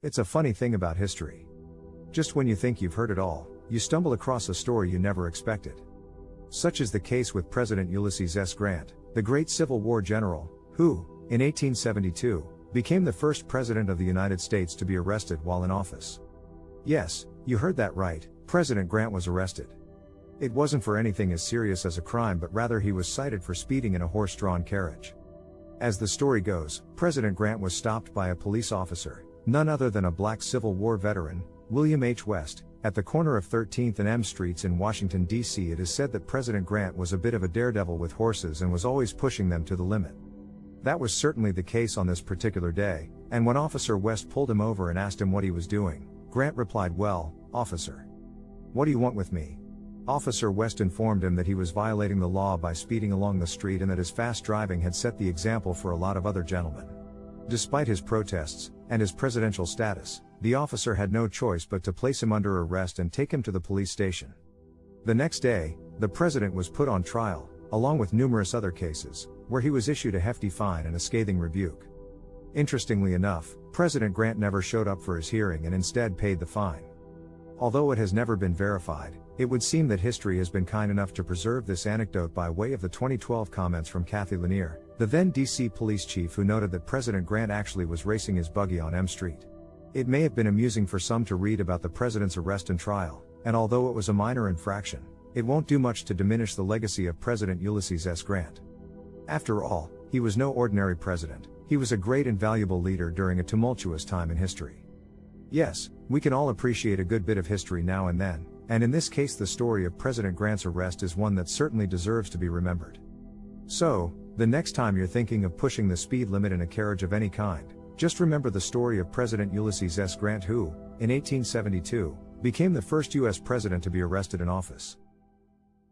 It's a funny thing about history. Just when you think you've heard it all, you stumble across a story you never expected. Such is the case with President Ulysses S. Grant, the great Civil War general, who, in 1872, became the first president of the United States to be arrested while in office. Yes, you heard that right, President Grant was arrested. It wasn't for anything as serious as a crime, but rather he was cited for speeding in a horse-drawn carriage. As the story goes, President Grant was stopped by a police officer, none other than a black Civil War veteran, William H. West, at the corner of 13th and M Streets in Washington, D.C. It is said that President Grant was a bit of a daredevil with horses and was always pushing them to the limit. That was certainly the case on this particular day, and when Officer West pulled him over and asked him what he was doing, Grant replied, "Well, officer, what do you want with me?" Officer West informed him that he was violating the law by speeding along the street and that his fast driving had set the example for a lot of other gentlemen. Despite his protests, and his presidential status, the officer had no choice but to place him under arrest and take him to the police station. The next day, the president was put on trial, along with numerous other cases, where he was issued a hefty fine and a scathing rebuke. Interestingly enough, President Grant never showed up for his hearing and instead paid the fine. Although it has never been verified, it would seem that history has been kind enough to preserve this anecdote by way of the 2012 comments from Kathy Lanier, the then DC police chief, who noted that President Grant actually was racing his buggy on M Street. It may have been amusing for some to read about the president's arrest and trial, and although it was a minor infraction, it won't do much to diminish the legacy of President Ulysses S. Grant. After all, he was no ordinary president, he was a great and valuable leader during a tumultuous time in history. Yes, we can all appreciate a good bit of history now and then, and in this case the story of President Grant's arrest is one that certainly deserves to be remembered. So, the next time you're thinking of pushing the speed limit in a carriage of any kind, just remember the story of President Ulysses S. Grant, who, in 1872, became the first U.S. president to be arrested in office.